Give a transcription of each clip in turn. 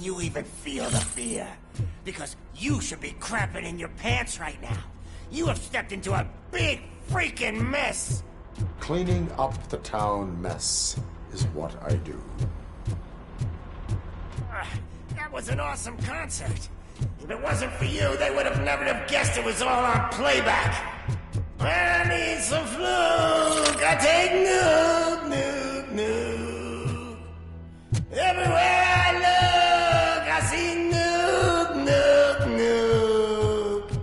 you even feel the fear. Because you should be crapping in your pants right now. You have stepped into a big freaking mess. Cleaning up the town mess is what I do. That was an awesome concert. If it wasn't for you, they would have never have guessed it was all on playback. I need some fluke. I take nuke, nuke, nuke. Everywhere I look, I see nuke, nuke, nuke.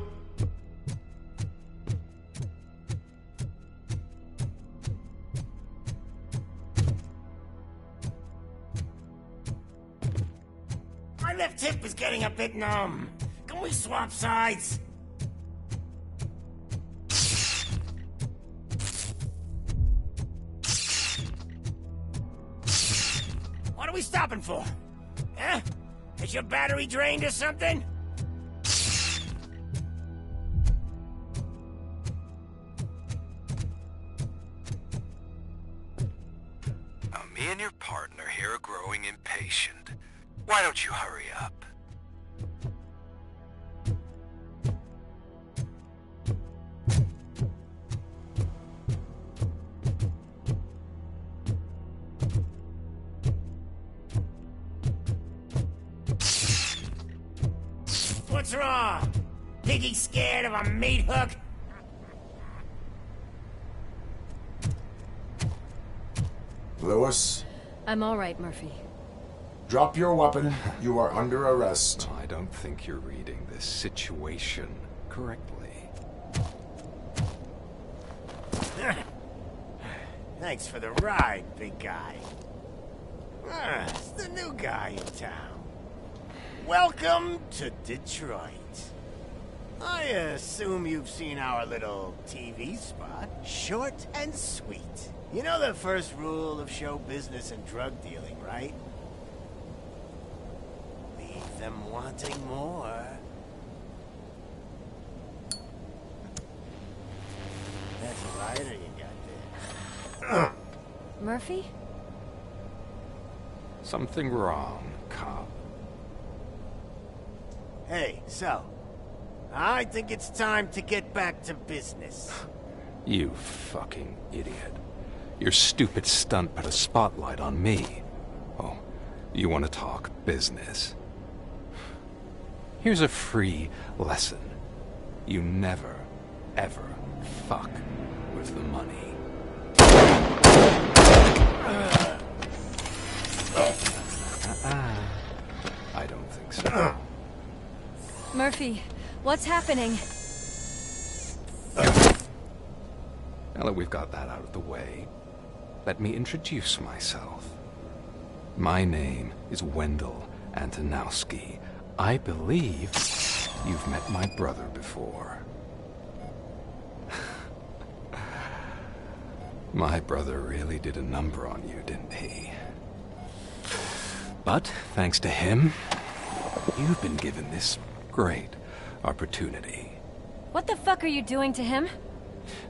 My left hip is getting a bit numb. Can we swap sides? What are we stopping for? Huh? Is your battery drained or something? Now, me and your partner here are growing impatient. Why don't you hurry up? What's wrong? Piggy scared of a meat hook? Lewis, I'm all right, Murphy. drop your weapon. You are under arrest. I don't think you're reading this situation correctly. Thanks for the ride, big guy. It's the new guy in town. Welcome to Detroit. I assume you've seen our little TV spot. Short and sweet. You know the first rule of show business and drug dealing, right? Leave them wanting more. That's a lighter you got there. Murphy? Something wrong, cop. Hey, so, I think it's time to get back to business. You fucking idiot. Your stupid stunt put a spotlight on me. Oh, you want to talk business? Here's a free lesson. You never, ever fuck with the money. I don't think so. Murphy, what's happening? Now that we've got that out of the way, let me introduce myself. My name is Wendell Antonowski. I believe you've met my brother before. My brother really did a number on you, didn't he? But, thanks to him, you've been given this great opportunity. What the fuck are you doing to him?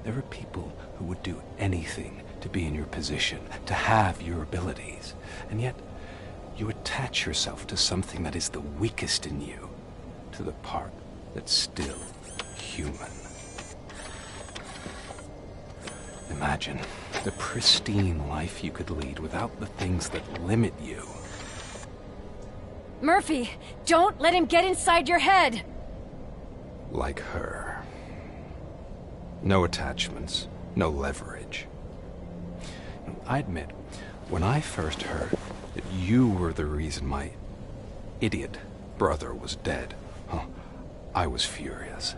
There are people who would do anything to be in your position, to have your abilities, and yet you attach yourself to something that is the weakest in you, to the part that's still human. Imagine the pristine life you could lead without the things that limit you. Murphy, don't let him get inside your head! Like her. No attachments, no leverage. I admit, when I first heard that you were the reason my idiot brother was dead, I was furious.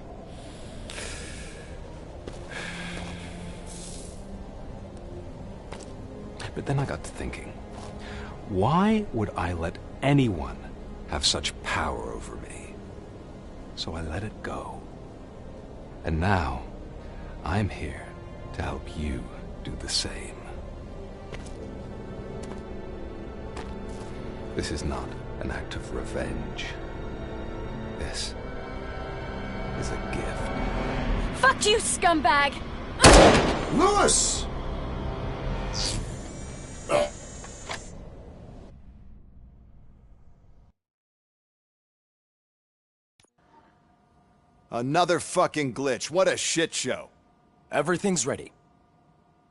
But then I got to thinking, why would I let anyone have such power over me? So I let it go. And now, I'm here to help you do the same. This is not an act of revenge. This is a gift. Fuck you, scumbag! Lewis! Another fucking glitch. What a shit show. Everything's ready.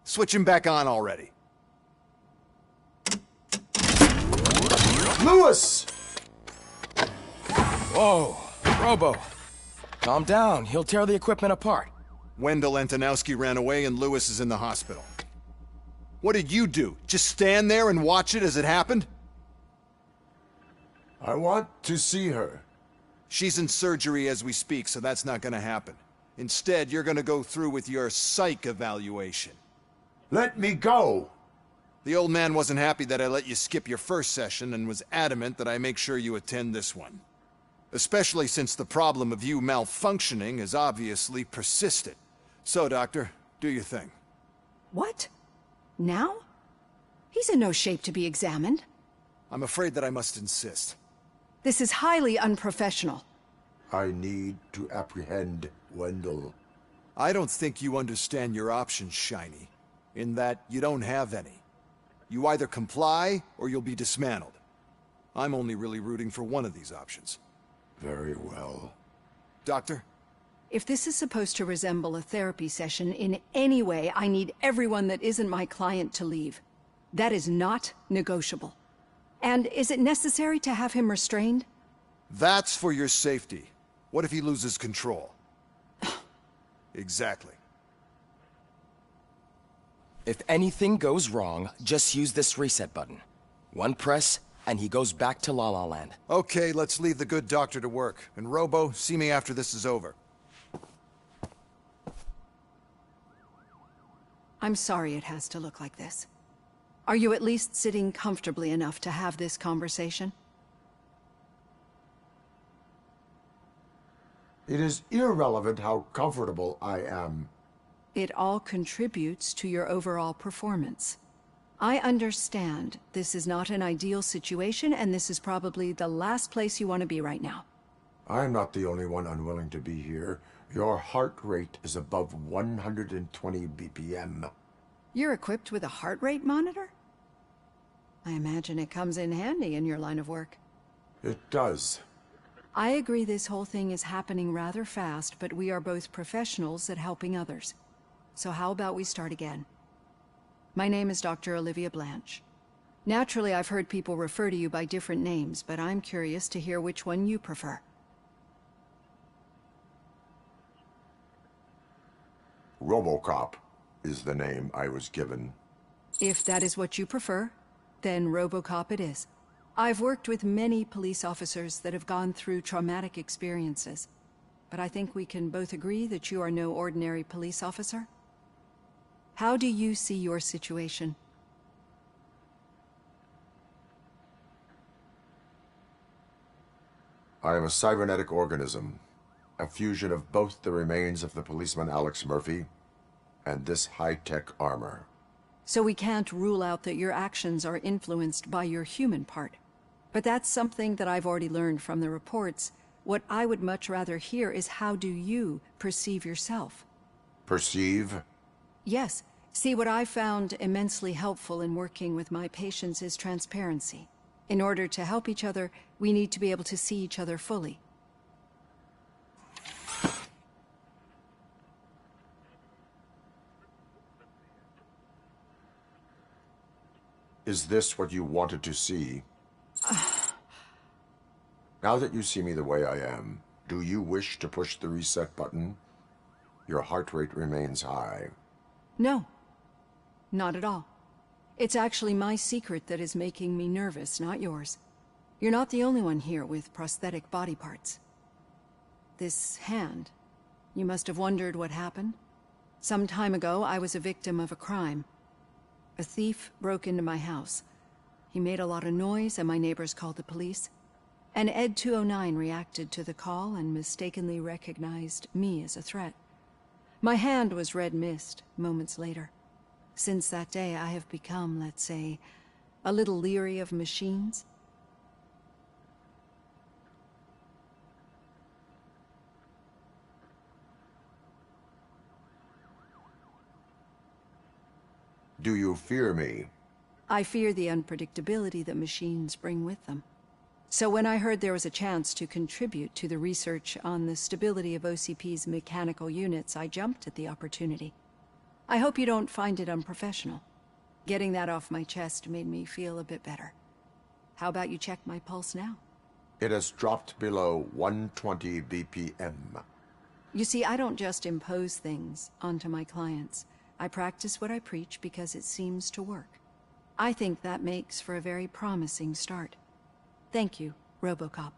Switch him back on already. Lewis! Whoa, Robo. Calm down, he'll tear the equipment apart. Wendell Antonowski ran away and Lewis is in the hospital. What did you do? Just stand there and watch it as it happened? I want to see her. She's in surgery as we speak, so that's not gonna happen. Instead, you're gonna go through with your psych evaluation. Let me go! The old man wasn't happy that I let you skip your first session and was adamant that I make sure you attend this one. Especially since the problem of you malfunctioning has obviously persisted. So, Doctor, do your thing. What? Now? He's in no shape to be examined. I'm afraid that I must insist. This is highly unprofessional. I need to apprehend Wendell. I don't think you understand your options, Shiny. In that you don't have any. You either comply, or you'll be dismantled. I'm only really rooting for one of these options. Very well. Doctor? If this is supposed to resemble a therapy session in any way, I need everyone that isn't my client to leave. That is not negotiable. And is it necessary to have him restrained? That's for your safety. What if he loses control? Exactly. If anything goes wrong, just use this reset button. One press, and he goes back to La La Land. Okay, let's leave the good doctor to work. And Robo, see me after this is over. I'm sorry it has to look like this. Are you at least sitting comfortably enough to have this conversation? It is irrelevant how comfortable I am. It all contributes to your overall performance. I understand this is not an ideal situation, and this is probably the last place you want to be right now. I'm not the only one unwilling to be here. Your heart rate is above 120 BPM. You're equipped with a heart rate monitor? I imagine it comes in handy in your line of work. It does. I agree this whole thing is happening rather fast, but we are both professionals at helping others. So how about we start again? My name is Dr. Olivia Blanche. Naturally, I've heard people refer to you by different names, but I'm curious to hear which one you prefer. Robocop is the name I was given. If that is what you prefer, then Robocop it is. I've worked with many police officers that have gone through traumatic experiences, but I think we can both agree that you are no ordinary police officer. How do you see your situation? I am a cybernetic organism, a fusion of both the remains of the policeman Alex Murphy and this high-tech armor. So we can't rule out that your actions are influenced by your human part. But that's something that I've already learned from the reports. What I would much rather hear is how do you perceive yourself? Perceive? Yes. See, what I found immensely helpful in working with my patients is transparency. In order to help each other, we need to be able to see each other fully. Is this what you wanted to see? Now that you see me the way I am, do you wish to push the reset button? Your heart rate remains high. No. Not at all. It's actually my secret that is making me nervous, not yours. You're not the only one here with prosthetic body parts. This hand, you must have wondered what happened. Some time ago, I was a victim of a crime. A thief broke into my house. He made a lot of noise and my neighbors called the police. And Ed 209 reacted to the call and mistakenly recognized me as a threat. My hand was red mist moments later. Since that day, I have become, let's say, a little leery of machines. Do you fear me? I fear the unpredictability that machines bring with them. So when I heard there was a chance to contribute to the research on the stability of OCP's mechanical units, I jumped at the opportunity. I hope you don't find it unprofessional. Getting that off my chest made me feel a bit better. How about you check my pulse now? It has dropped below 120 BPM. You see, I don't just impose things onto my clients. I practice what I preach because it seems to work. I think that makes for a very promising start. Thank you, Robocop.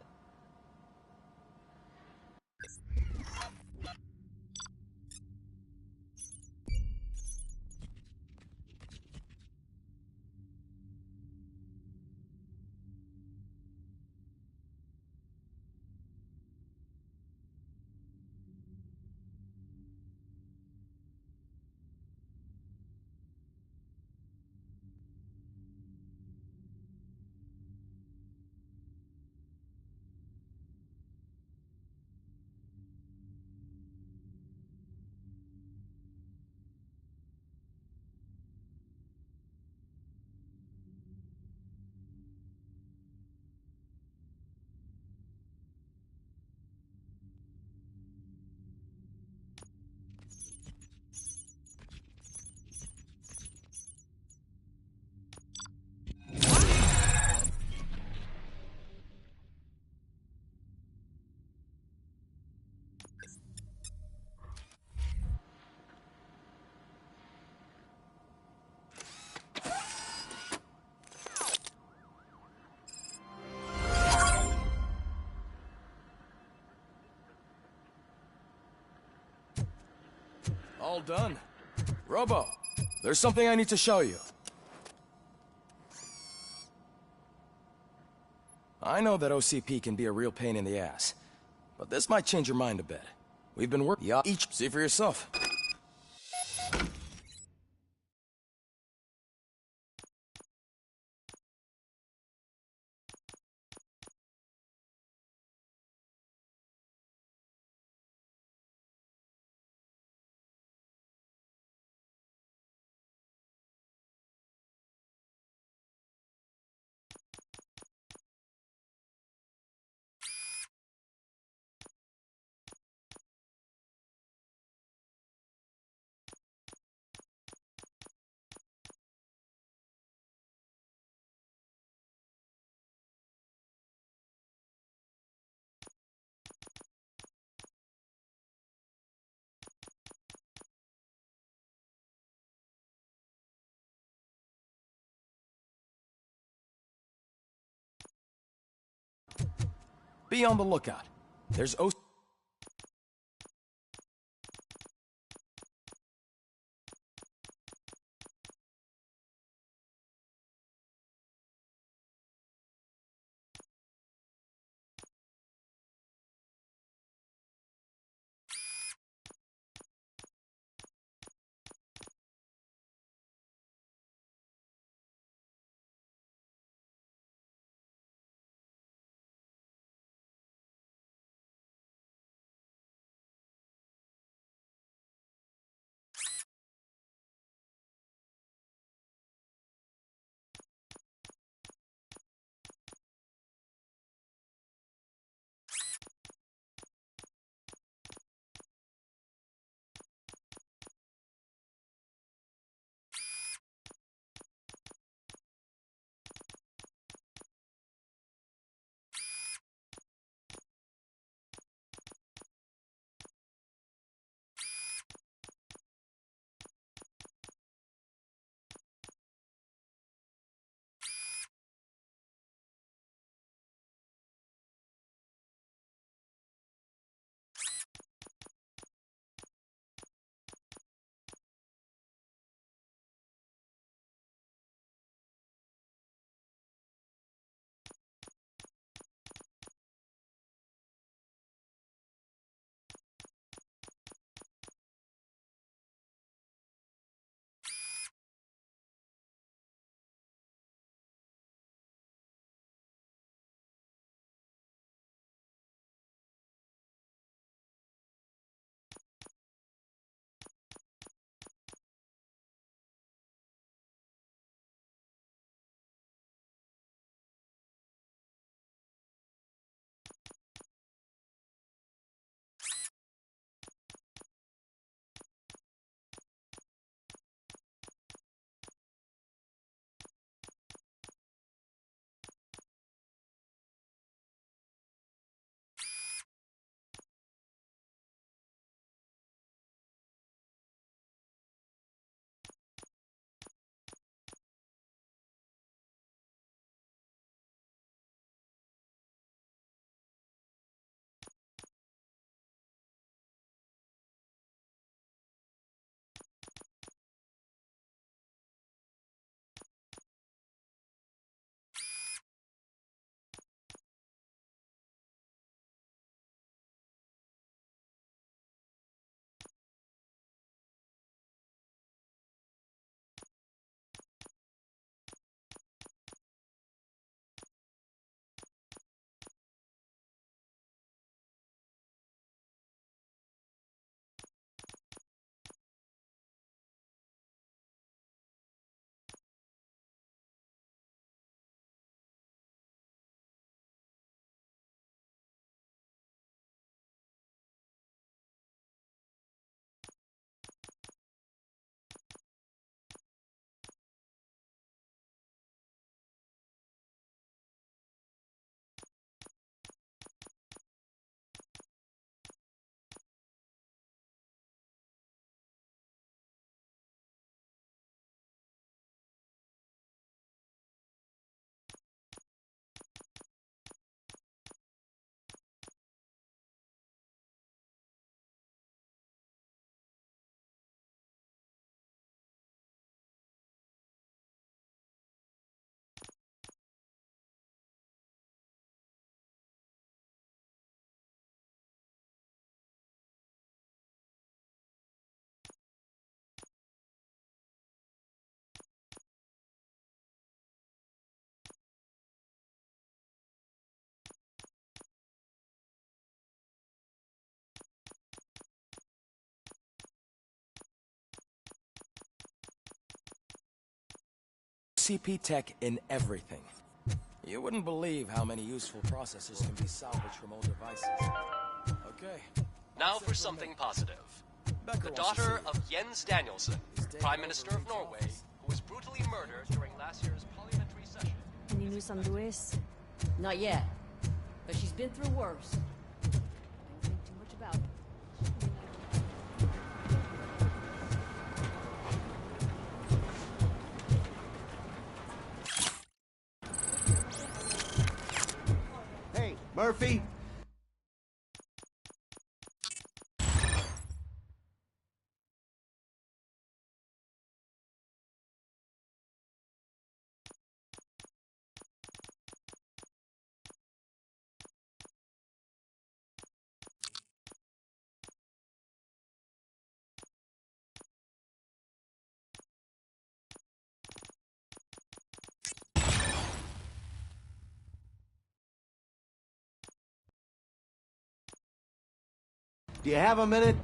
All done. Robo, there's something I need to show you. I know that OCP can be a real pain in the ass, but this might change your mind a bit. We've been working each. See for yourself. Be on the lookout. There's OCP. OCP tech in everything. You wouldn't believe how many useful processes can be salvaged from old devices. Okay. Now for something positive. The daughter of Jens Danielson, Prime Minister of Norway, who was brutally murdered during last year's parliamentary session. Any news on Luis? Not yet, but she's been through worse. Don't think too much about it. Hey, Murphy? Do you have a minute?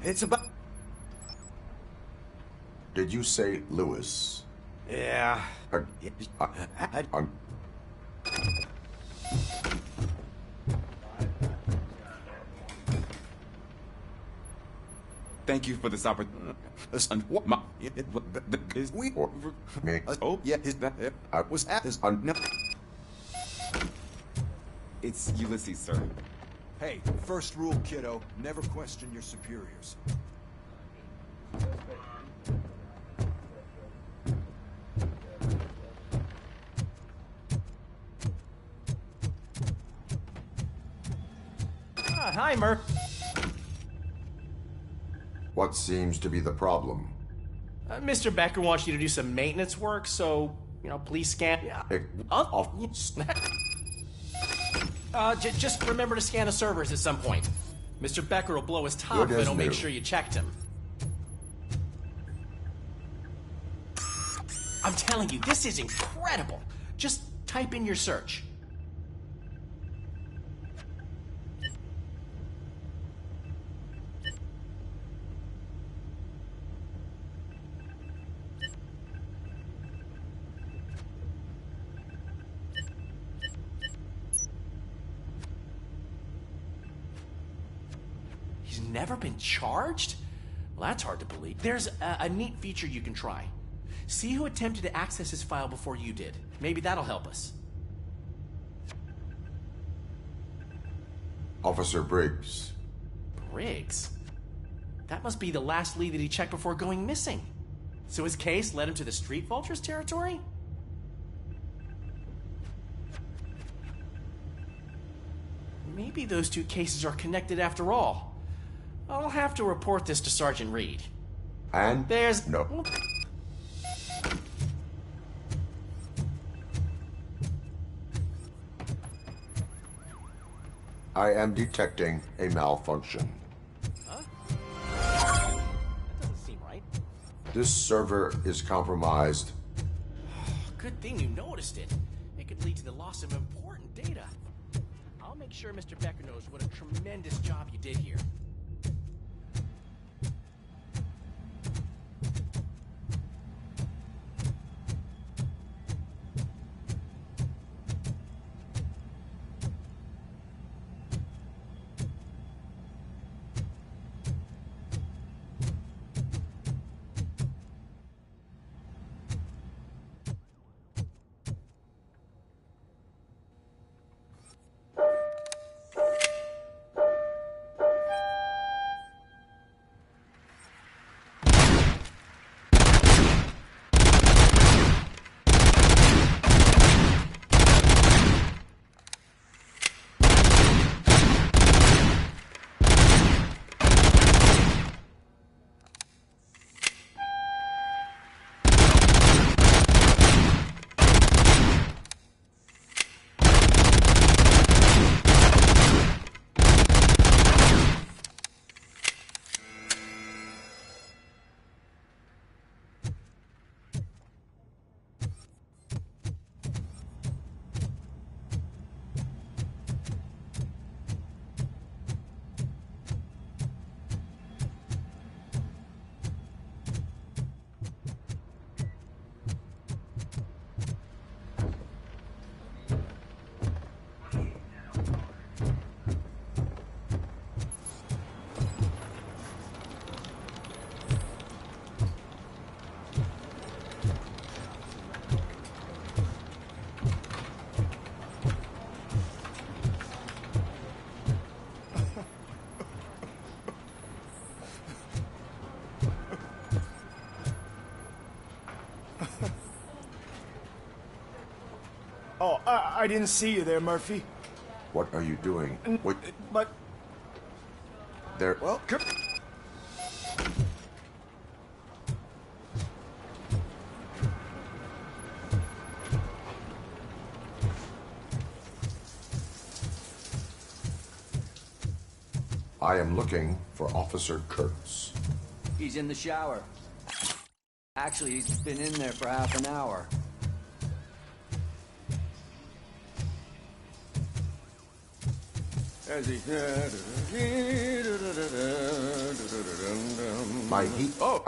It's about... Did you say Lewis? Yeah. Thank you for this opportunity. Oh, yeah, I was at his... No. It's Ulysses, sir. Hey, first rule, kiddo, never question your superiors. Hi, Murph. What seems to be the problem? Mr. Becker wants you to do some maintenance work, so, please scan... just remember to scan the servers at some point. Mr. Becker will blow his top if I don't make sure you checked him. I'm telling you, this is incredible. Just type in your search. He's never been charged? Well, that's hard to believe. There's a neat feature you can try. See who attempted to access his file before you did. Maybe that'll help us. Officer Briggs. Briggs? That must be the last lead that he checked before going missing. So his case led him to the Street Vultures territory? Maybe those two cases are connected after all. I'll have to report this to Sergeant Reed. And? There's... No. I am detecting a malfunction. Huh? That doesn't seem right. This server is compromised. Good thing you noticed it. It could lead to the loss of important data. I'll make sure Mr. Becker knows what a tremendous job you did here. Oh, I didn't see you there, Murphy. What are you doing? Wait, But... there... Well, come... I am looking for Officer Kurtz. He's in the shower. Actually, he's been in there for half an hour. My heat... Oh.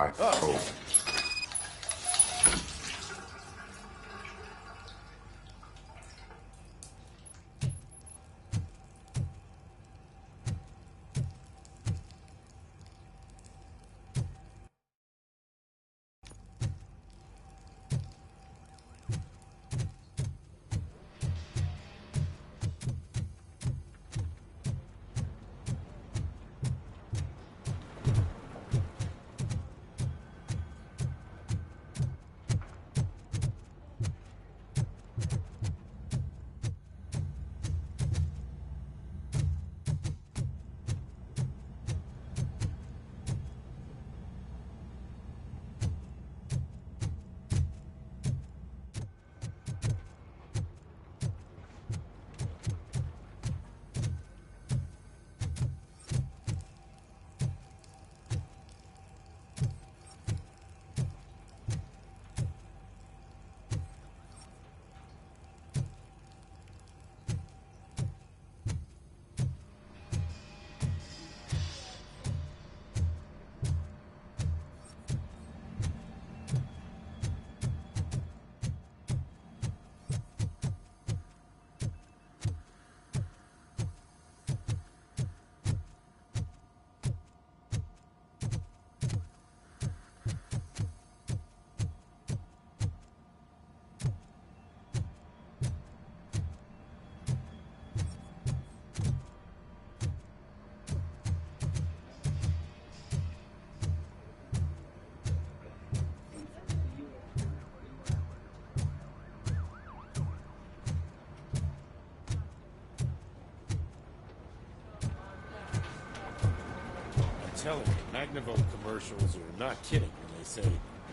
Telling you, Magnavolt commercials are not kidding when they say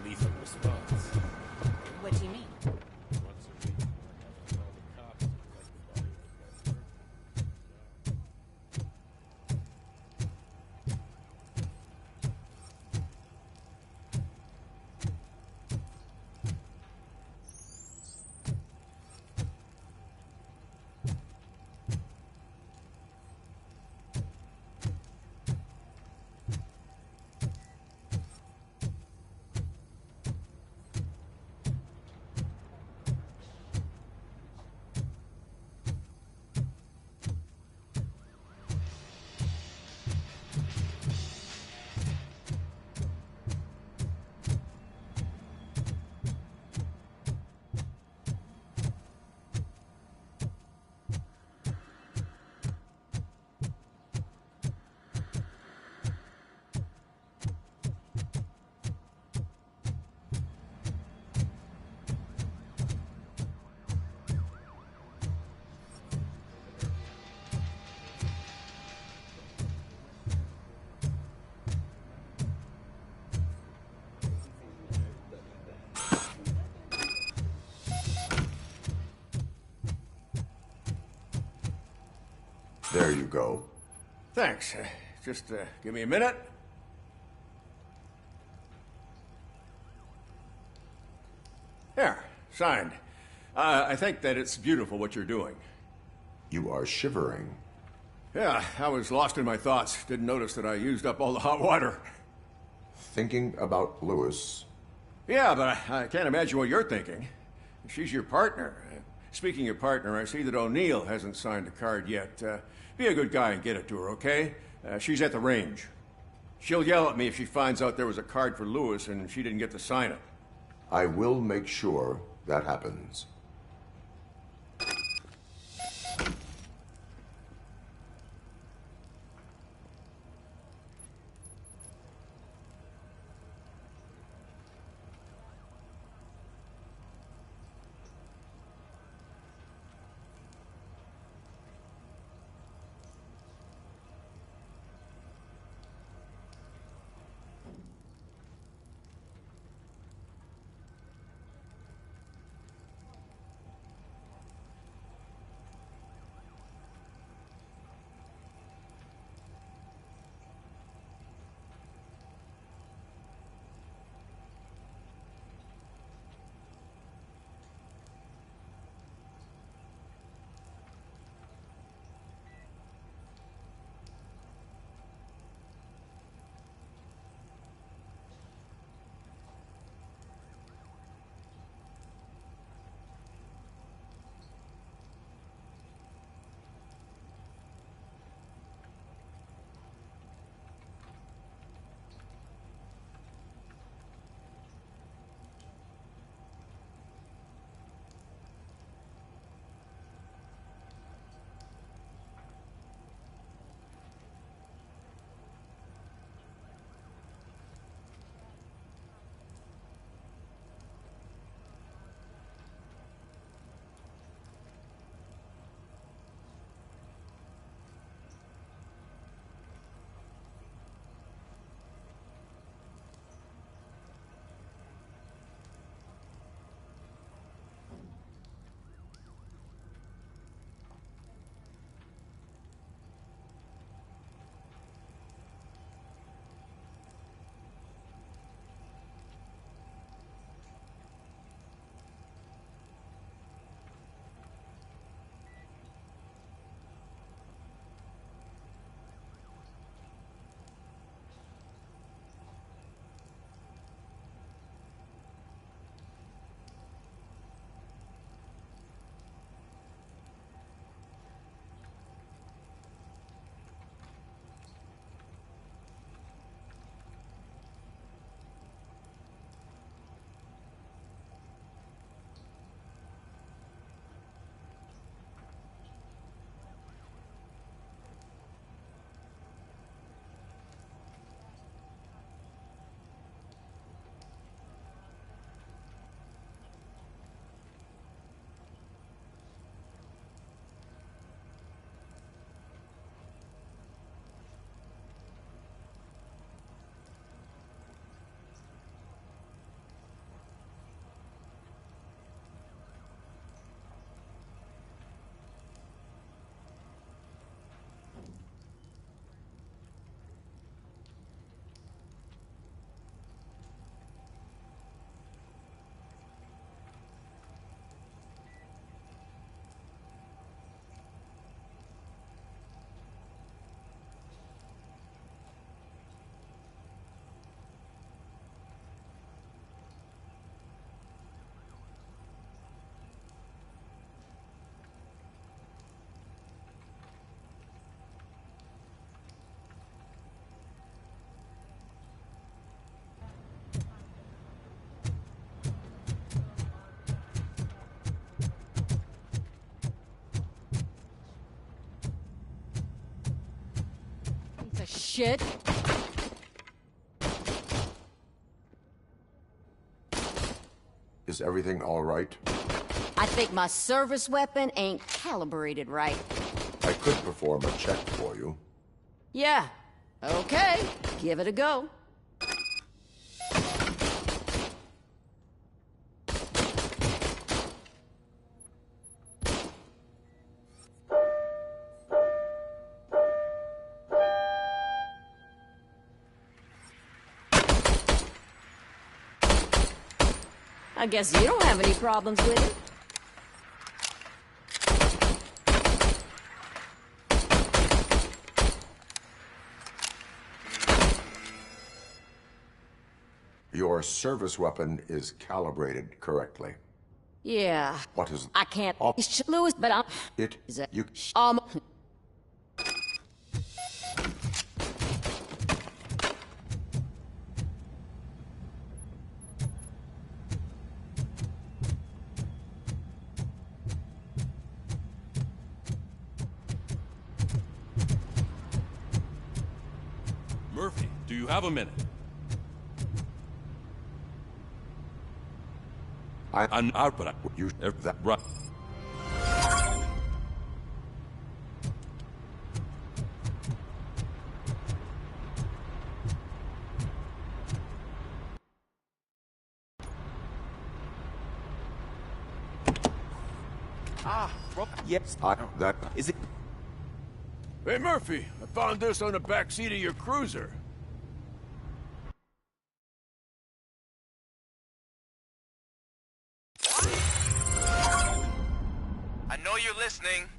lethal response. What do you mean? Once a week, all the cops like the body of the guy. There you go. Thanks. Just give me a minute. There, signed. I think that it's beautiful what you're doing. You are shivering. Yeah, I was lost in my thoughts. Didn't notice that I used up all the hot water. Thinking about Lewis. Yeah, but I can't imagine what you're thinking. She's your partner. Speaking of partner, I see that O'Neill hasn't signed a card yet. Be a good guy and get it to her, okay? She's at the range. She'll yell at me if she finds out there was a card for Lewis and she didn't get to sign it. I will make sure that happens. shit. Is everything all right? I think my service weapon ain't calibrated right. I could perform a check for you. Yeah. Okay. Give it a go. I guess you don't have any problems with it. Your service weapon is calibrated correctly. Yeah. What is... I can't... Lewis, but I'm... It... You... Murphy, do you have a minute? I'm out, but you... That... Right. Yes, that... Is it... Hey, Murphy, I found this on the back seat of your cruiser. I know you're listening.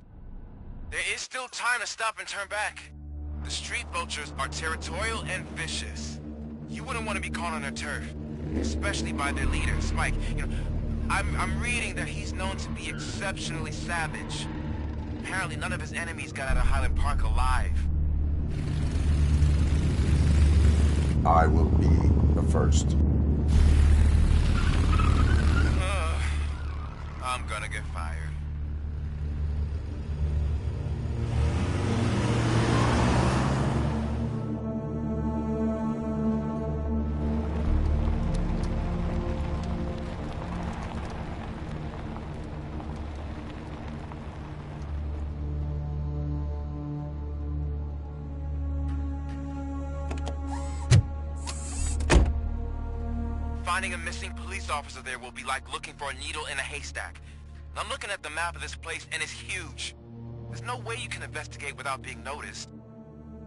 There is still time to stop and turn back. The street vultures are territorial and vicious. You wouldn't want to be caught on their turf, especially by their leader, Spike. You know, I'm reading that he's known to be exceptionally savage. Apparently none of his enemies got out of Highland Park alive. I will be the first. I'm gonna get fired. Finding a missing police officer there will be like looking for a needle in a haystack. I'm looking at the map of this place, and it's huge. There's no way you can investigate without being noticed.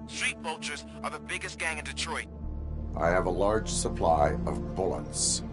Street vultures are the biggest gang in Detroit. I have a large supply of bullets.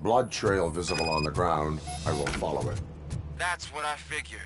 Blood trail visible on the ground. I will follow it. That's what I figured.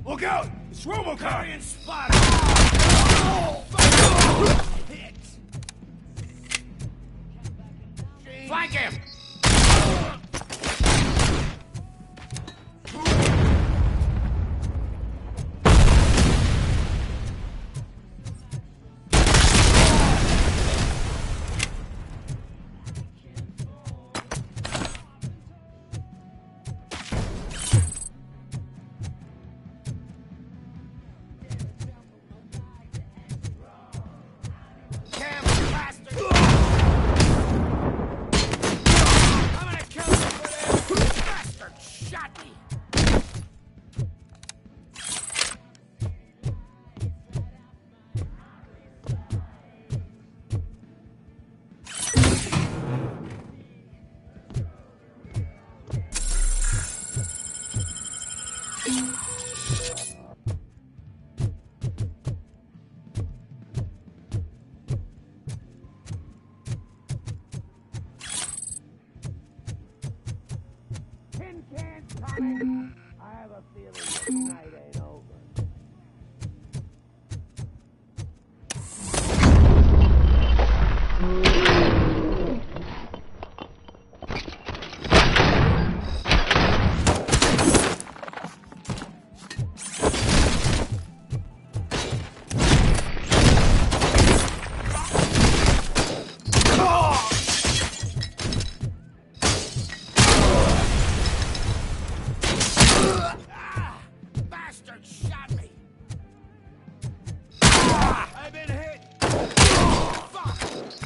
Look out! It's Robocop! Hit! Flank him! I have a feeling this night ain't over.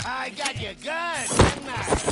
I got your gun, didn't I?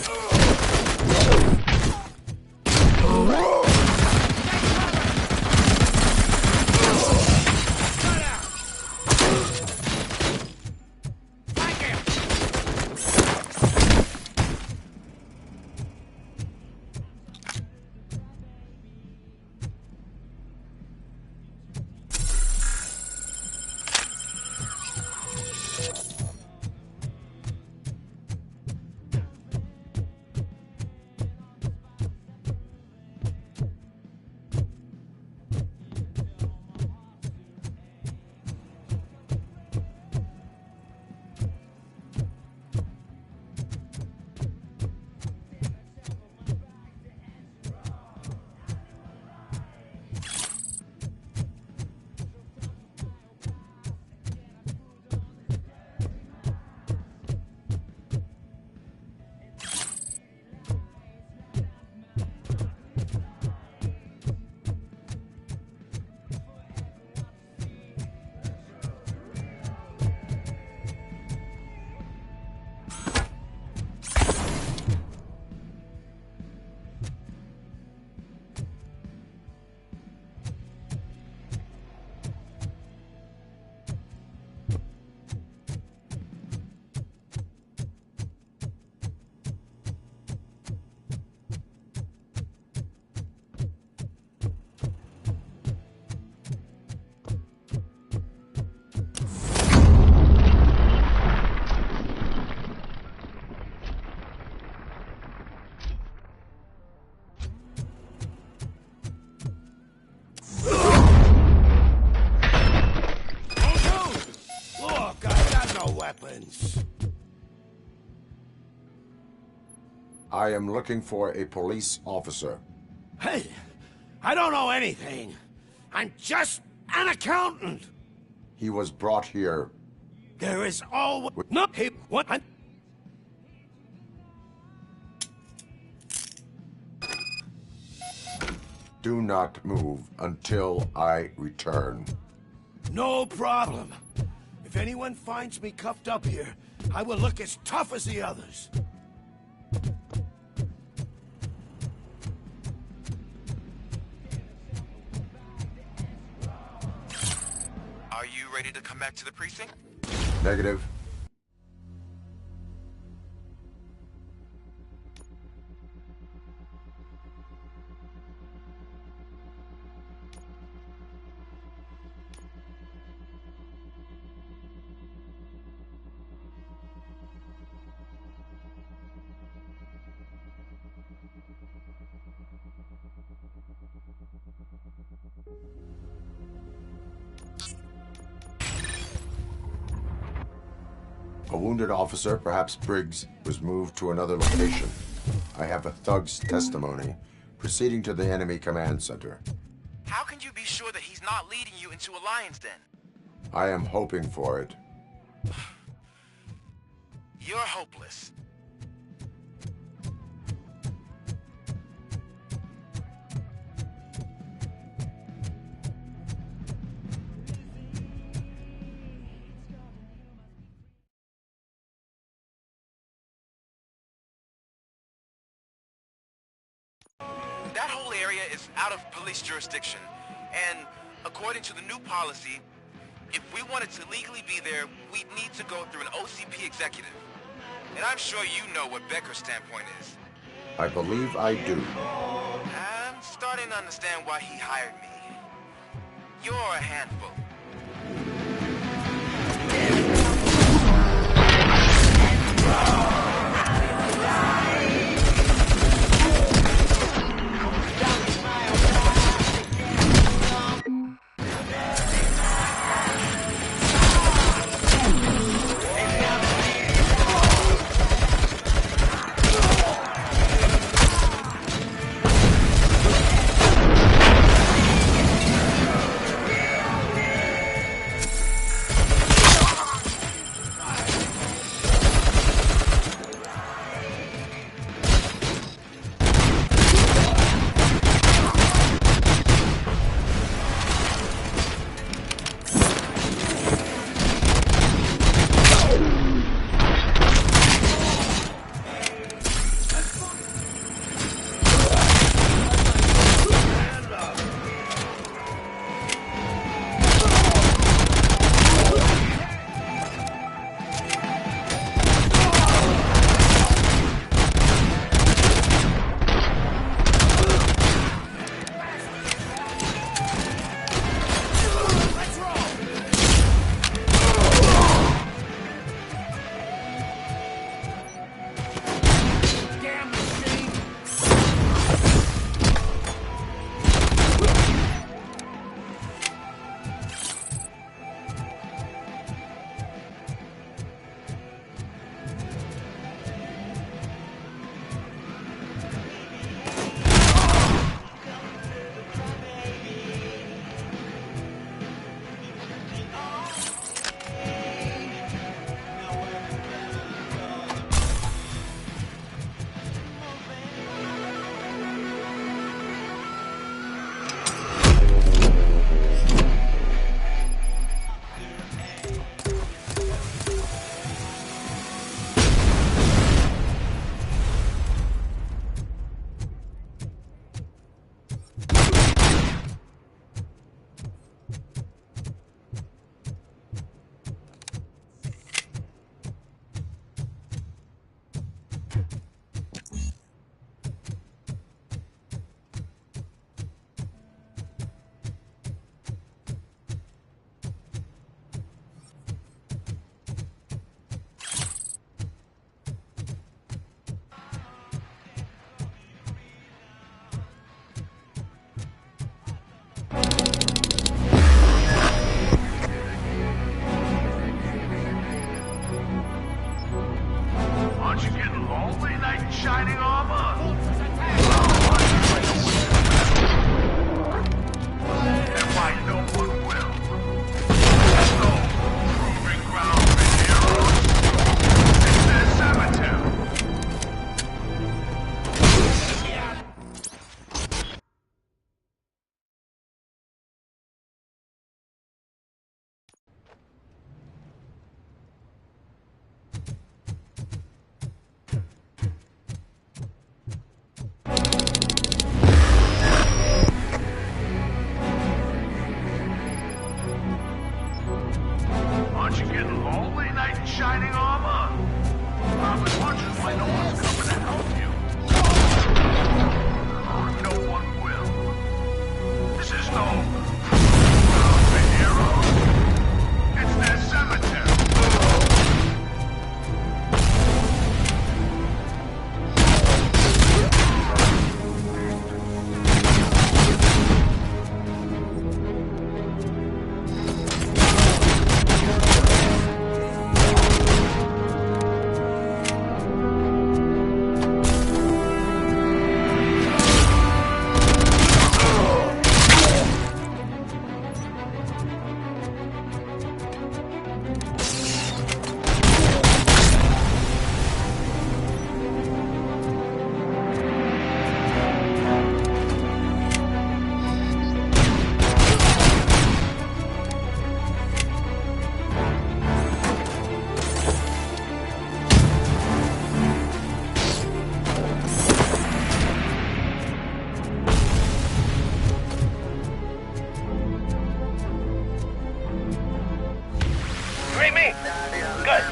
weapons. I am looking for a police officer. Hey, I don't know anything. I'm just an accountant. He was brought here. There is always... No, hey, what? Do not move until I return. No problem. If anyone finds me cuffed up here, I will look as tough as the others. Are you ready to come back to the precinct? Negative. A wounded officer, perhaps Briggs, was moved to another location. I have a thug's testimony, proceeding to the enemy command center. How can you be sure that he's not leading you into a lion's den? I am hoping for it. You're hopeless. That whole area is out of police jurisdiction, and according to the new policy, if we wanted to legally be there, we'd need to go through an OCP executive. And I'm sure you know what Becker's standpoint is. I believe I do. I'm starting to understand why he hired me. You're a handful. in shining armor. And why no one will. So, proving ground for heroes. It's their cemetery. Aren't you getting lonely, knight in shining armor? Probably wondering why no one's coming to help you. No one will. This is no ground for heroes. It's their cemetery. You hear me? Good.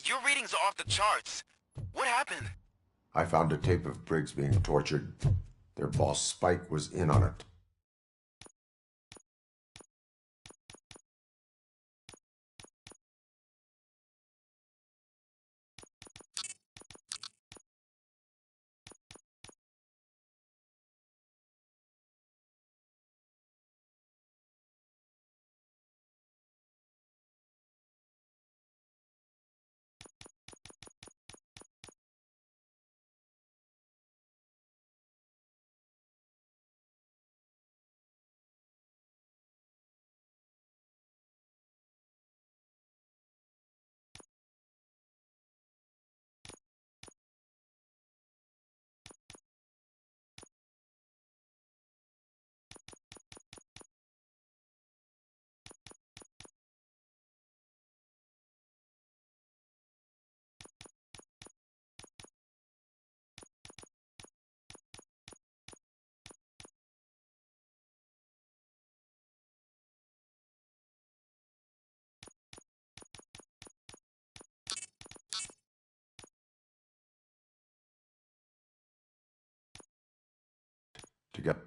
Your readings are off the charts. What happened? I found a tape of Briggs being tortured. Their boss Spike was in on it. To get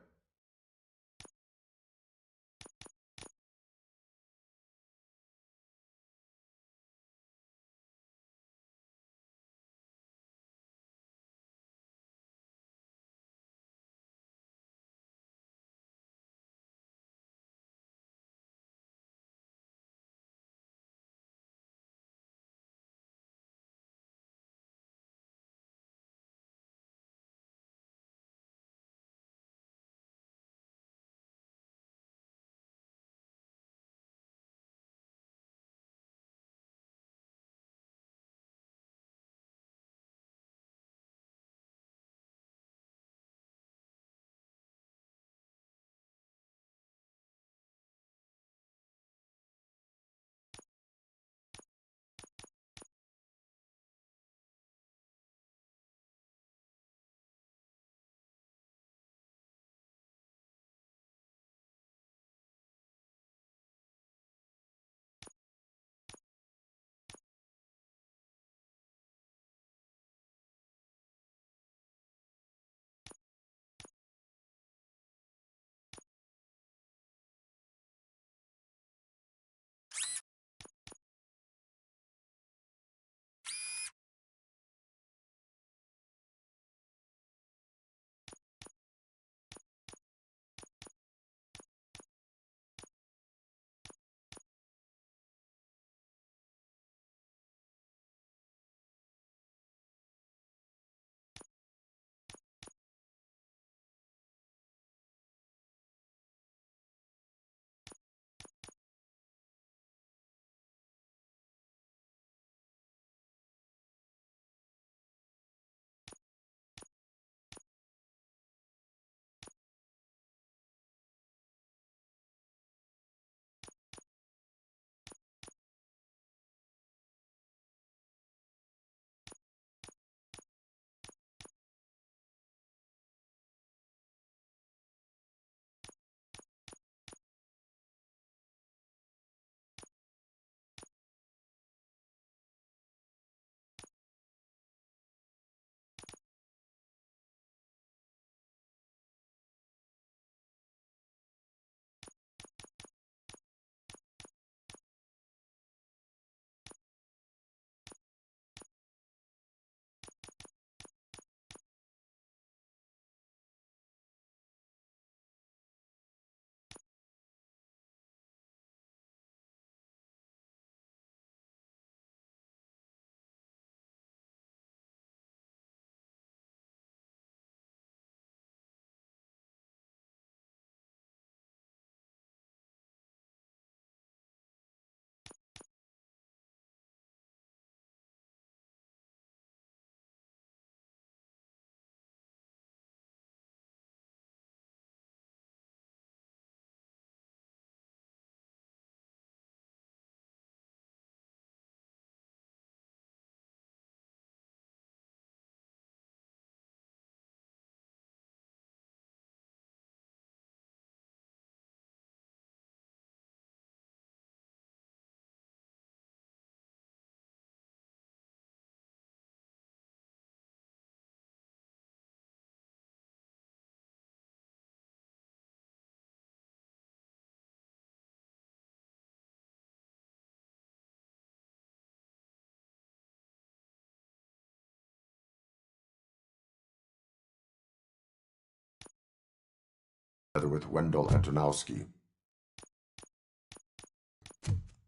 with Wendell Antonowski.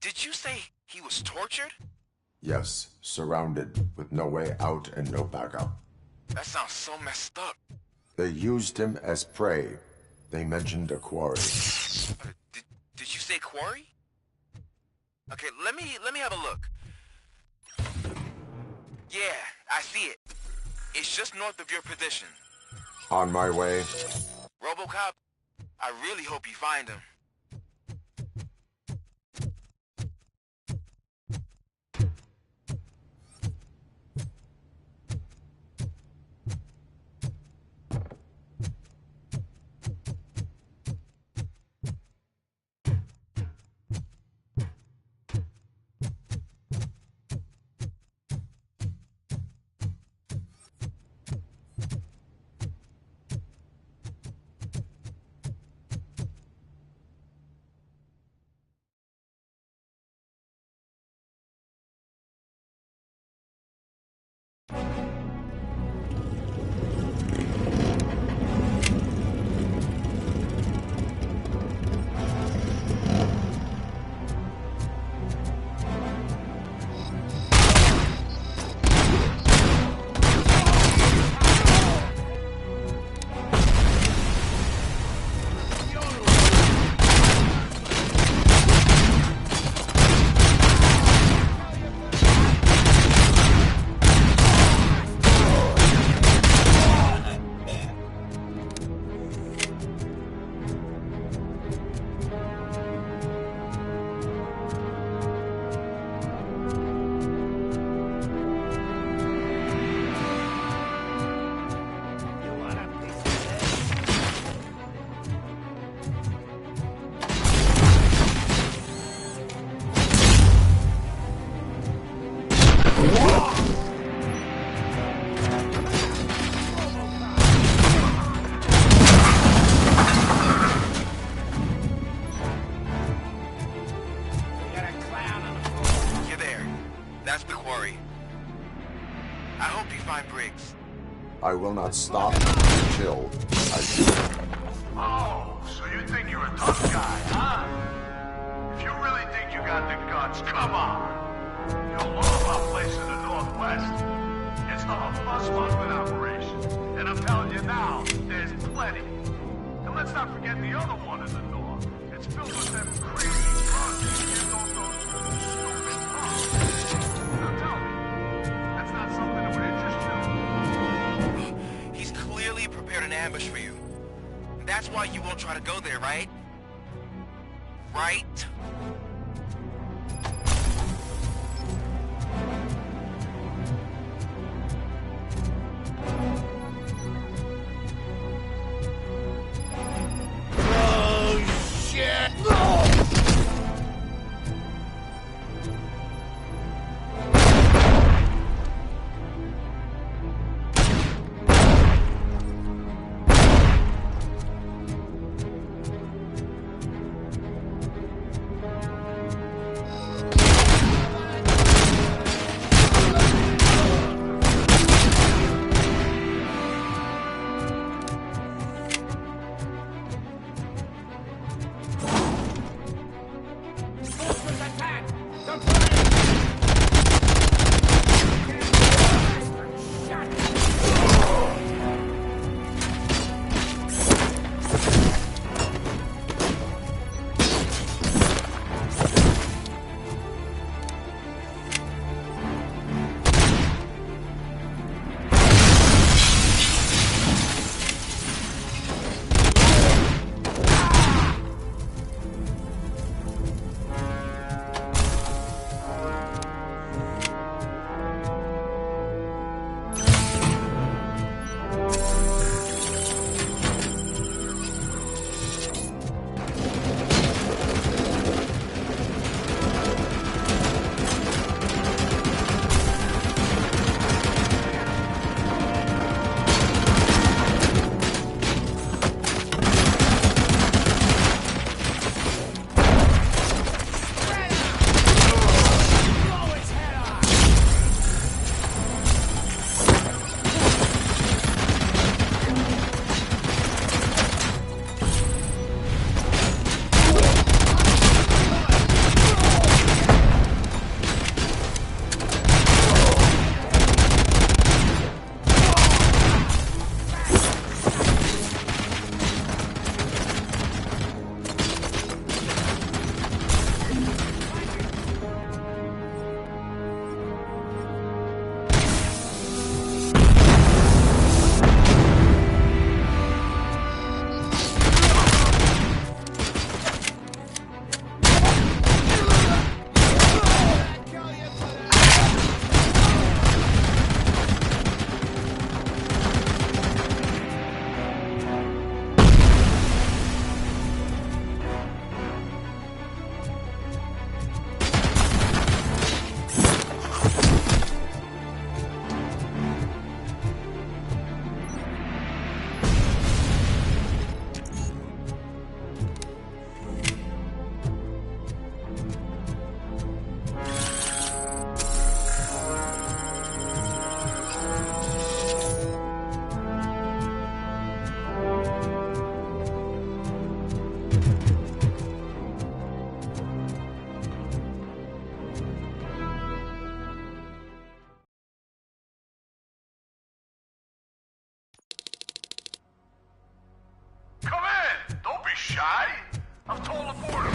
Did you say he was tortured? Yes, surrounded with no way out and no backup. That sounds so messed up. They used him as prey. They mentioned a quarry. Did you say quarry? Okay, let me have a look. Yeah, I see it. It's just north of your position. On my way. Robocop, I really hope you find him. I will not stop until I shoot. Oh, so you think you're a tough guy, huh? If you really think you got the guts, come on. You know all about places in the Northwest. It's the Huff Smuggling operation. And I'm telling you now, there's plenty. And let's not forget the other one in the North. It's filled with them crazy drugs and all those stupid punks. Now tell me, that's not something that would interest you? He's clearly prepared an ambush for you. That's why you won't try to go there, right? Right? Oh, shit! No! shy? I've told the border